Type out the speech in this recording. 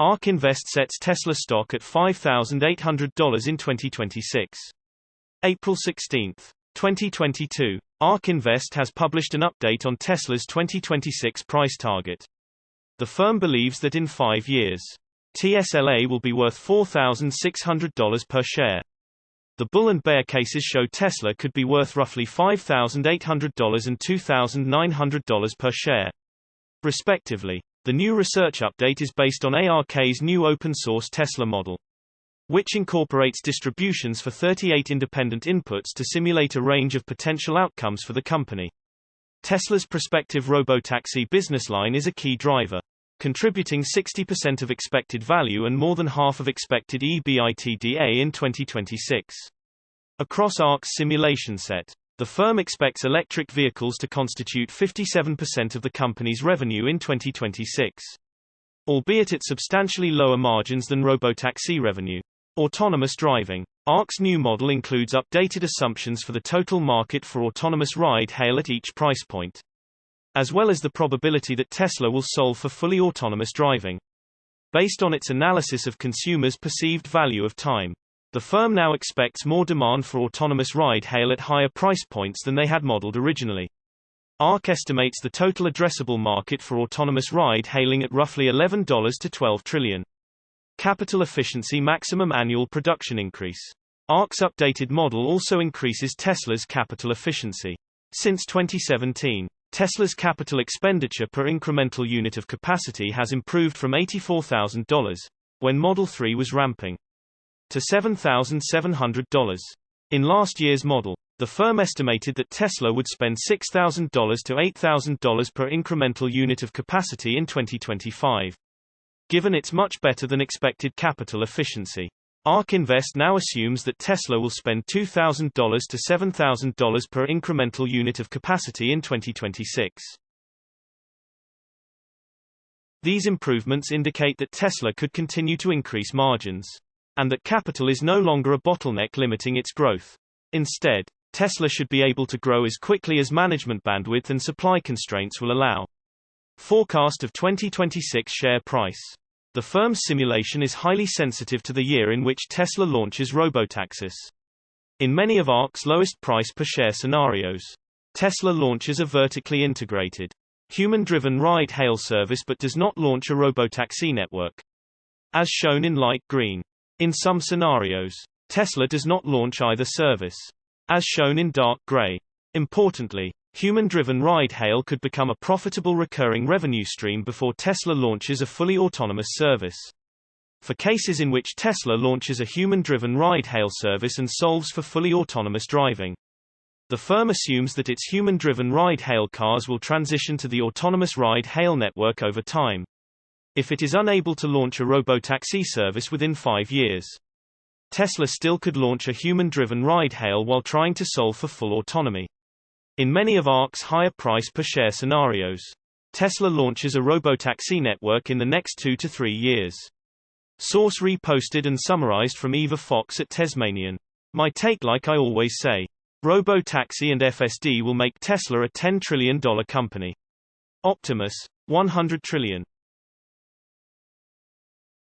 ARK Invest sets Tesla stock at $5,800 in 2026. April 16, 2022. ARK Invest has published an update on Tesla's 2026 price target. The firm believes that in 5 years, TSLA will be worth $4,600 per share. The bull and bear cases show Tesla could be worth roughly $5,800 and $2,900 per share, respectively. The new research update is based on ARK's new open-source Tesla model, which incorporates distributions for 38 independent inputs to simulate a range of potential outcomes for the company. Tesla's prospective RoboTaxi business line is a key driver, contributing 60% of expected value and more than half of expected EBITDA in 2026. Across ARK's simulation set, the firm expects electric vehicles to constitute 57% of the company's revenue in 2026, albeit at substantially lower margins than RoboTaxi revenue. Autonomous driving. ARK's new model includes updated assumptions for the total market for autonomous ride-hail at each price point, as well as the probability that Tesla will solve for fully autonomous driving. Based on its analysis of consumers' perceived value of time, the firm now expects more demand for autonomous ride-hail at higher price points than they had modeled originally. ARK estimates the total addressable market for autonomous ride-hailing at roughly $11 to $12 trillion. Capital efficiency maximum annual production increase. ARK's updated model also increases Tesla's capital efficiency. Since 2017, Tesla's capital expenditure per incremental unit of capacity has improved from $84,000, when Model 3 was ramping, to $7,700. In last year's model, the firm estimated that Tesla would spend $6,000 to $8,000 per incremental unit of capacity in 2025. Given its much better than expected capital efficiency, ARK Invest now assumes that Tesla will spend $2,000 to $7,000 per incremental unit of capacity in 2026. These improvements indicate that Tesla could continue to increase margins, and that capital is no longer a bottleneck limiting its growth. Instead, Tesla should be able to grow as quickly as management bandwidth and supply constraints will allow. Forecast of 2026 share price. The firm's simulation is highly sensitive to the year in which Tesla launches RoboTaxis. In many of ARK's lowest price per share scenarios, Tesla launches a vertically integrated, human-driven ride-hail service but does not launch a RoboTaxi network, as shown in light green. In some scenarios, Tesla does not launch either service, as shown in dark gray. Importantly, human-driven ride-hail could become a profitable recurring revenue stream before Tesla launches a fully autonomous service. For cases in which Tesla launches a human-driven ride-hail service and solves for fully autonomous driving, the firm assumes that its human-driven ride-hail cars will transition to the autonomous ride-hail network over time, if it is unable to launch a RoboTaxi service within 5 years. Tesla still could launch a human-driven ride-hail while trying to solve for full autonomy. In many of ARK's higher price per share scenarios, Tesla launches a RoboTaxi network in the next 2 to 3 years. Source reposted and summarized from Eva Fox at Tesmanian. My take: like I always say, RoboTaxi and FSD will make Tesla a $10 trillion company. Optimus, $100 trillion.